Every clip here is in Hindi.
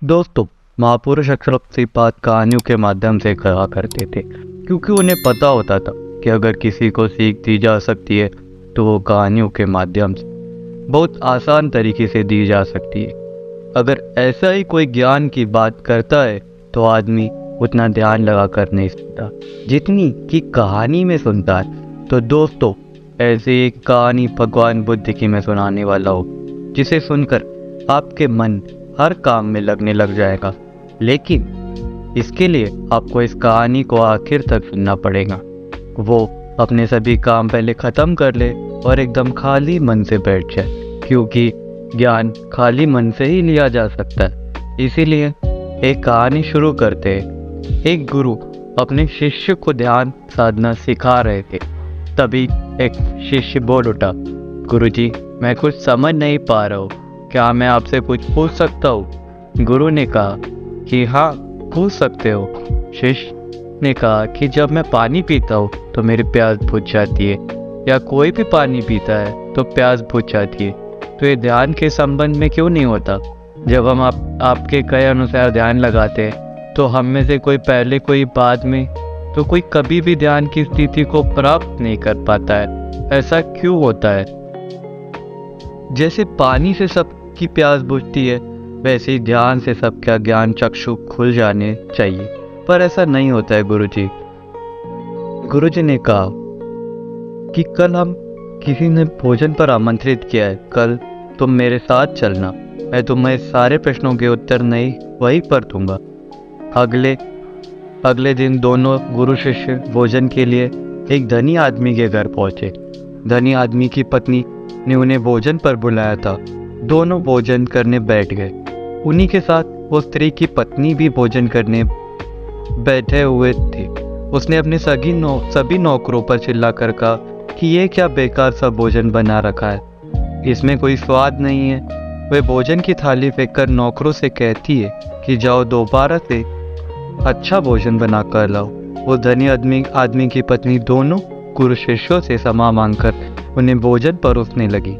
दोस्तों, महापुरुष अक्सर अपनी बात कहानियों के माध्यम से कहा करते थे, क्योंकि उन्हें पता होता था कि अगर किसी को सीख दी जा सकती है तो वो कहानियों के माध्यम से बहुत आसान तरीके से दी जा सकती है। अगर ऐसा ही कोई ज्ञान की बात करता है तो आदमी उतना ध्यान लगा कर नहीं सुनता जितनी कि कहानी में सुनता है। तो दोस्तों, ऐसे एक कहानी भगवान बुद्ध की मैं सुनाने वाला हूँ, जिसे सुनकर आपके मन हर काम में लगने लग जाएगा। लेकिन इसके लिए आपको इस कहानी को आखिर तक सुनना पड़ेगा। वो अपने सभी काम पहले ख़त्म कर ले और एकदम खाली मन से बैठ जाए, क्योंकि ज्ञान खाली मन से ही लिया जा सकता है। इसीलिए एक कहानी शुरू करते हैं। एक गुरु अपने शिष्य को ध्यान साधना सिखा रहे थे। तभी एक शिष्य बोल उठा, गुरुजी, मैं कुछ समझ नहीं पा रहा हूँ, क्या मैं आपसे कुछ पूछ सकता हूँ? गुरु ने कहा कि हाँ, पूछ सकते हो। शिष्य ने कहा कि जब मैं पानी पीता हूँ तो मेरी प्यास बुझ जाती है, या कोई भी पानी पीता है तो प्यास बुझ जाती है, तो ये ध्यान के संबंध में क्यों नहीं होता? जब हम आपके कहे अनुसार ध्यान लगाते हैं तो हम में से कोई पहले कोई बाद में, तो कोई कभी भी ध्यान की स्थिति को प्राप्त नहीं कर पाता है। ऐसा क्यों होता है? जैसे पानी से सबकी प्यास बुझती है, वैसे ही ध्यान से सबका ज्ञान चक्षु खुल जाने चाहिए, पर ऐसा नहीं होता है गुरुजी। गुरुजी ने कहा कि कल हम किसी ने भोजन पर आमंत्रित किया है, कल तुम मेरे साथ चलना, मैं तुम्हें सारे प्रश्नों के उत्तर नहीं वहीं पर दूंगा। अगले दिन दोनों गुरु शिष्य भोजन के लिए एक धनी आदमी के घर पहुंचे। धनी आदमी की पत्नी ने उन्हें भोजन पर बुलाया था। दोनों भोजन करने बैठ गए। उन्हीं के साथ वो स्त्री की पत्नी भी भोजन करने बैठे हुए थे। उसने अपने सभी नौकरों पर चिल्ला कर कहा कि ये क्या बेकार सा भोजन बना रखा है, इसमें कोई स्वाद नहीं है। वह भोजन की थाली फेंक कर नौकरों से कहती है कि जाओ दोबारा से अच्छा भोजन बना कर लाओ। वो धनी आदमी की पत्नी दोनों गुरु शिष्यों से क्षमा मांगकर उन्हें भोजन परोसने लगी।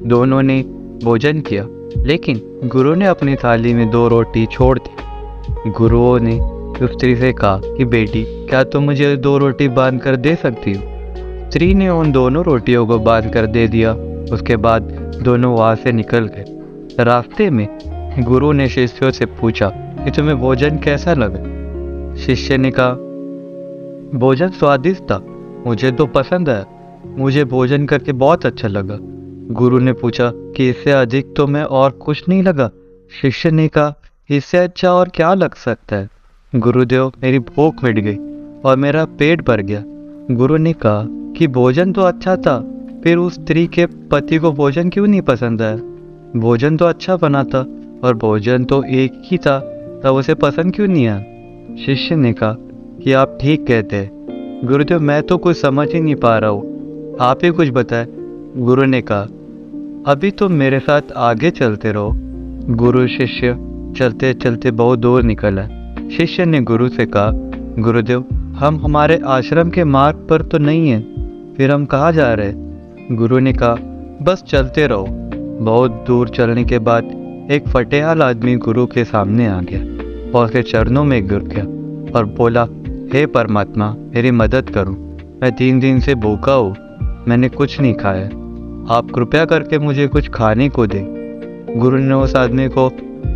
दोनों ने भोजन किया, लेकिन गुरु ने अपनी थाली में 2 रोटी छोड़ दी। गुरुओं ने उस स्त्री से कहा कि बेटी, क्या तुम मुझे 2 रोटी बांध कर दे सकती हो? स्त्री ने उन दोनों रोटियों को बांध कर दे दिया। उसके बाद दोनों वहां से निकल गए। रास्ते में गुरु ने शिष्यों से पूछा कि तुम्हें भोजन कैसा लगा? शिष्य ने कहा, भोजन स्वादिष्ट था, मुझे तो पसंद आया, मुझे भोजन करके बहुत अच्छा लगा। गुरु ने पूछा कि इससे अधिक तो मैं और कुछ नहीं लगा? शिष्य ने कहा, इससे अच्छा और क्या लग सकता है? गुरुदेव, मेरी भूख मिट गई और मेरा पेट भर गया। गुरु ने कहा कि भोजन तो अच्छा था, फिर उस स्त्री के पति को भोजन क्यों नहीं पसंद आया? भोजन तो अच्छा बना था और भोजन तो एक ही था, तब उसे पसंद क्यों नहीं आया? शिष्य ने कहा कि आप ठीक कहते हैं गुरुदेव, मैं तो कुछ समझ ही नहीं पा रहा हूँ, आप ही कुछ बताएं। गुरु ने कहा, अभी तुम मेरे साथ आगे चलते रहो। गुरु शिष्य चलते चलते बहुत दूर निकल आए। शिष्य ने गुरु से कहा, गुरुदेव, हम हमारे आश्रम के मार्ग पर तो नहीं है, फिर हम कहाँ जा रहे हैं? गुरु ने कहा, बस चलते रहो। बहुत दूर चलने के बाद एक फटेहाल आदमी गुरु के सामने आ गया और उसके चरणों में गिर गया और बोला, हे परमात्मा, मेरी मदद करो, मैं 3 दिन से भूखा हूँ, मैंने कुछ नहीं खाया, आप कृपया करके मुझे कुछ खाने को दें। गुरु ने उस आदमी को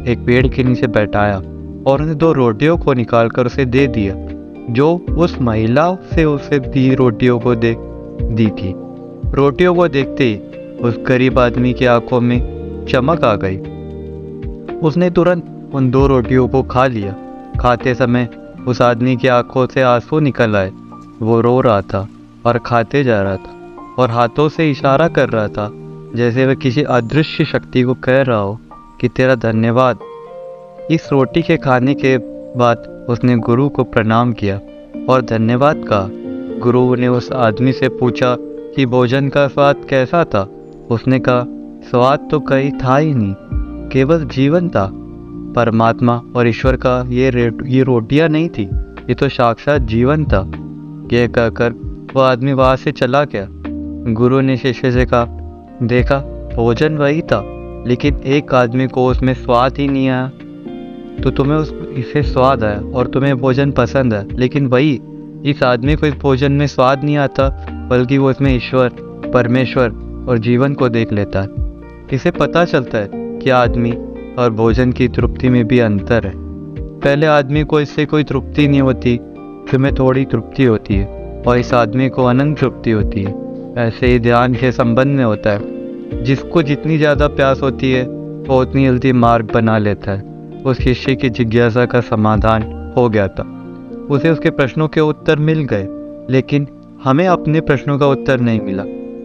एक पेड़ के नीचे बैठाया और उन्हें 2 रोटियों को निकालकर उसे दे दिया, जो उस महिला से उसे दी रोटियों को दी थी। रोटियों को देखते ही उस गरीब आदमी की आंखों में चमक आ गई। उसने तुरंत उन 2 रोटियों को खा लिया। खाते समय उस आदमी की आंखों से आंसू निकल आए। वो रो रहा था और खाते जा रहा था और हाथों से इशारा कर रहा था, जैसे वह किसी अदृश्य शक्ति को कह रहा हो कि तेरा धन्यवाद। इस रोटी के खाने के बाद उसने गुरु को प्रणाम किया और धन्यवाद कहा। गुरु ने उस आदमी से पूछा कि भोजन का स्वाद कैसा था? उसने कहा, स्वाद तो कहीं था ही नहीं, केवल जीवन था। परमात्मा और ईश्वर का ये रोटियां नहीं थी, ये तो साक्षात जीवन था। यह कहकर वो आदमी वहां से चला गया। गुरु ने शिष्य से कहा, देखा, भोजन वही था, लेकिन एक आदमी को उसमें स्वाद ही नहीं आया। तो तुम्हें उस इसे स्वाद आया और तुम्हें भोजन पसंद है, लेकिन वही इस आदमी को इस भोजन में स्वाद नहीं आता, बल्कि वो इसमें ईश्वर, परमेश्वर और जीवन को देख लेता है। इसे पता चलता है कि आदमी और भोजन की तृप्ति में भी अंतर है। पहले आदमी को इससे कोई तृप्ति नहीं होती, फिर में थोड़ी तृप्ति होती है और इस आदमी को अनंत तृप्ति होती है। ऐसे ही ध्यान के संबंध में होता है। जिसको जितनी ज़्यादा प्यास होती है वो उतनी जल्दी मार्ग बना लेता है। उस शिष्य की जिज्ञासा का समाधान हो गया था। उसे उसके प्रश्नों के उत्तर मिल गए, लेकिन हमें अपने प्रश्नों का उत्तर नहीं मिला।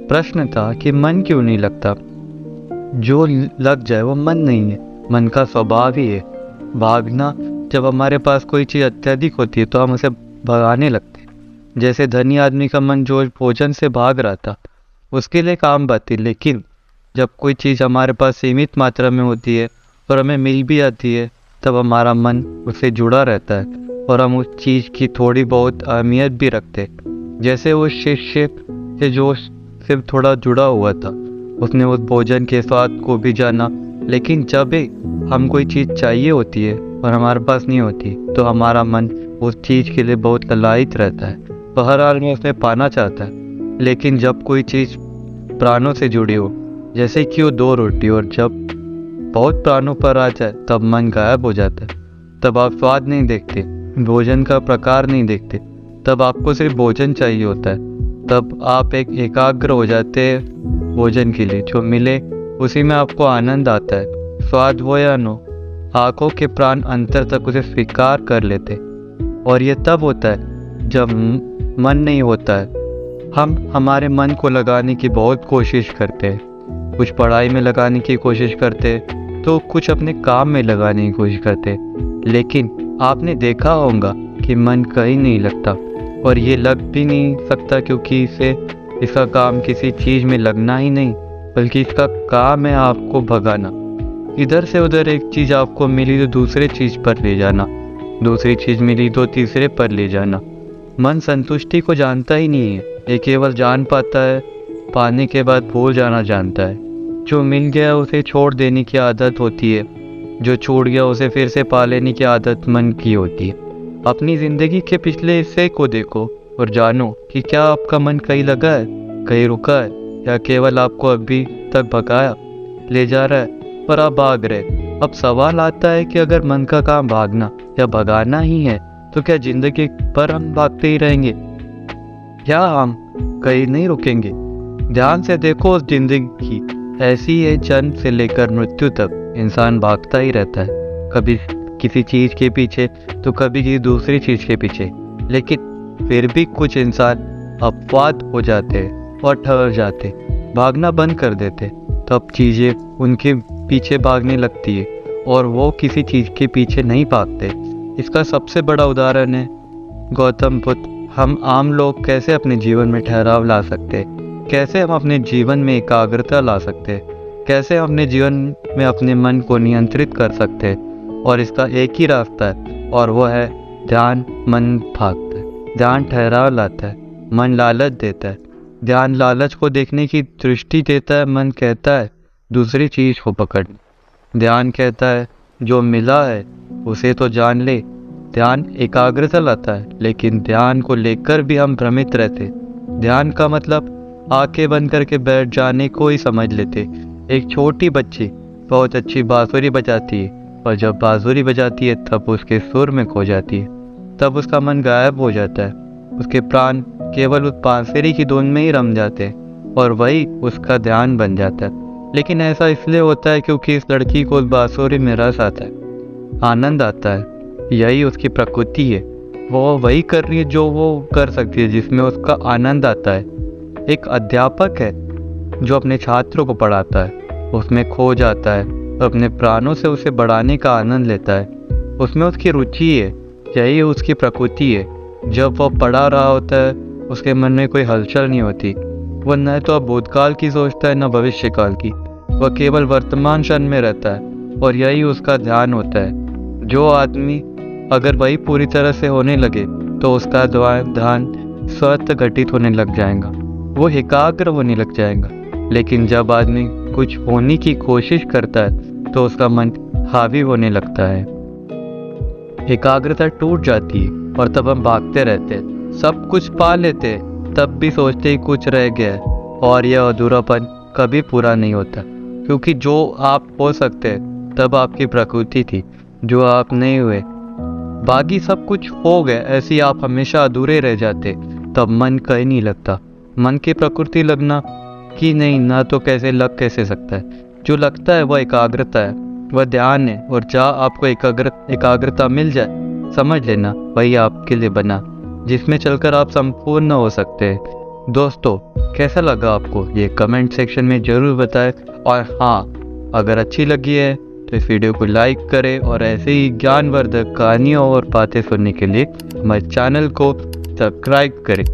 प्रश्न था कि मन क्यों नहीं लगता। जो लग जाए वो मन नहीं है, मन का स्वभाव ही है भागना। जब हमारे पास कोई चीज़ अत्यधिक होती है तो हम उसे भगाने लगते हैं। जैसे धनी आदमी का मन जो भोजन से भाग रहा था, उसके लिए काम बाती। लेकिन जब कोई चीज़ हमारे पास सीमित मात्रा में होती है और हमें मिल भी आती है, तब हमारा मन उससे जुड़ा रहता है और हम उस चीज़ की थोड़ी बहुत अहमियत भी रखते हैं। जैसे वो शिष्य से जो सिर्फ थोड़ा जुड़ा हुआ था, उसने उस भोजन के स्वाद को भी जाना, लेकिन जब भी हम कोई चीज़ चाहिए होती है और हमारे पास नहीं होती, तो हमारा मन उस चीज़ के लिए बहुत ललायित रहता है, तो हर हाल में उसमें पाना चाहता है। लेकिन जब कोई चीज़ प्राणों से जुड़ी हो, जैसे कि वो 2 रोटी, और जब बहुत प्राणों पर आ जाए तब मन गायब हो जाता है। तब आप स्वाद नहीं देखते, भोजन का प्रकार नहीं देखते, तब आपको सिर्फ भोजन चाहिए होता है। तब आप एकाग्र हो जाते हैं भोजन के लिए। जो मिले उसी में आपको आनंद आता है, स्वाद हो या नो। आँखों के प्राण अंतर तक उसे स्वीकार कर लेते। और ये तब होता है जब मन नहीं होता है। हम हमारे मन को लगाने की बहुत कोशिश करते हैं। कुछ पढ़ाई में लगाने की कोशिश करते हैं, तो कुछ अपने काम में लगाने की कोशिश करते हैं। लेकिन आपने देखा होगा कि मन कहीं नहीं लगता, और ये लग भी नहीं सकता क्योंकि इसका काम किसी चीज़ में लगना ही नहीं, बल्कि इसका काम है आपको भगाना। इधर से उधर एक चीज़ आपको मिली तो दूसरे चीज़ पर ले जाना, दूसरी चीज़ मिली तो तीसरे पर ले जाना। मन संतुष्टि को जानता ही नहीं है, ये केवल जान पाता है पाने के बाद भूल जाना जानता है। जो मिल गया उसे छोड़ देने की आदत होती है, जो छूट गया उसे फिर से पा लेने की आदत मन की होती है। अपनी ज़िंदगी के पिछले हिस्से को देखो और जानो कि क्या आपका मन कहीं लगा है, कहीं रुका है, या केवल आपको अभी तक भगाया ले जा रहा है पर आप भाग रहे। अब सवाल आता है कि अगर मन का काम भागना या भगाना ही है, तो क्या जिंदगी पर हम भागते ही रहेंगे या हम कहीं नहीं रुकेंगे? ध्यान से देखो, उस जिंदगी ऐसी है, जन्म से लेकर मृत्यु तक इंसान भागता ही रहता है, कभी किसी चीज़ के पीछे तो कभी किसी दूसरी चीज़ के पीछे। लेकिन फिर भी कुछ इंसान अपवाद हो जाते और ठहर जाते, भागना बंद कर देते। तब चीज़ें उनके पीछे भागने लगती है और वो किसी चीज़ के पीछे नहीं भागते। इसका सबसे बड़ा उदाहरण है गौतम बुद्ध। हम आम लोग कैसे अपने जीवन में ठहराव ला सकते हैं, कैसे हम अपने जीवन में एकाग्रता ला सकते हैं, कैसे हम अपने जीवन में अपने मन को नियंत्रित कर सकते हैं। और इसका एक ही रास्ता है, और वो है ध्यान। मन भागता है, ध्यान ठहराव लाता है, मन लालच देता है। ध्यान लालच को देखने की दृष्टि देता है, मन कहता है दूसरी चीज़ को पकड़। ध्यान कहता है जो मिला है उसे तो जान ले। ध्यान एकाग्रता लाता है, लेकिन ध्यान को लेकर भी हम भ्रमित रहते। ध्यान का मतलब आंखें बंद करके बैठ जाने को ही समझ लेते। एक छोटी बच्ची बहुत अच्छी बांसुरी बजाती है, और जब बांसुरी बजाती है तब उसके सुर में खो जाती है, तब उसका मन गायब हो जाता है। उसके प्राण केवल उस बांसुरी की धुन में ही रम जाते हैं, और वही उसका ध्यान बन जाता है। लेकिन ऐसा इसलिए होता है क्योंकि इस लड़की को उस बांसुरी में रस आता है, आनंद आता है। यही उसकी प्रकृति है, वो वही कर रही है जो वो कर सकती है, जिसमें उसका आनंद आता है। एक अध्यापक है जो अपने छात्रों को पढ़ाता है, उसमें खो जाता है और अपने प्राणों से उसे बढ़ाने का आनंद लेता है। उसमें उसकी रुचि है, यही उसकी प्रकृति है। जब वह पढ़ा रहा होता है उसके मन में कोई हलचल नहीं होती। वह न तो अब भूतकाल की सोचता है न भविष्य काल की, वह केवल वर्तमान क्षण में रहता है, और यही उसका ध्यान होता है। जो आदमी अगर वही पूरी तरह से होने लगे तो उसका ध्यान स्वतः घटित होने लग जाएगा, वो एकाग्र होने लग जाएगा। लेकिन जब आदमी कुछ होने की कोशिश करता है तो उसका मन हावी होने लगता है। एकाग्रता टूट जाती है और तब हम भागते रहते हैं, सब कुछ पा लेते हैं, तब भी सोचते ही कुछ रह गया है। और यह अधूरापन कभी पूरा नहीं होता, क्योंकि जो आप हो सकते हैं तब आपकी प्रकृति थी, जो आप नहीं हुए। बाकी सब कुछ हो गया, ऐसे ही आप हमेशा अधूरे रह जाते, तब मन कहीं नहीं लगता। मन की प्रकृति लगना कि नहीं ना, तो कैसे लग कैसे सकता है। जो लगता है वह एकाग्रता है, वह ध्यान है। और जहाँ आपको एकाग्रता मिल जाए, समझ लेना वही आपके लिए बना, जिसमें चलकर आप संपूर्ण हो सकते हैं। दोस्तों, कैसा लगा आपको ये कमेंट सेक्शन में ज़रूर बताएं। और हाँ, अगर अच्छी लगी है तो इस वीडियो को लाइक करें, और ऐसे ही ज्ञानवर्धक कहानियों और बातें सुनने के लिए हमारे चैनल को सब्सक्राइब करें।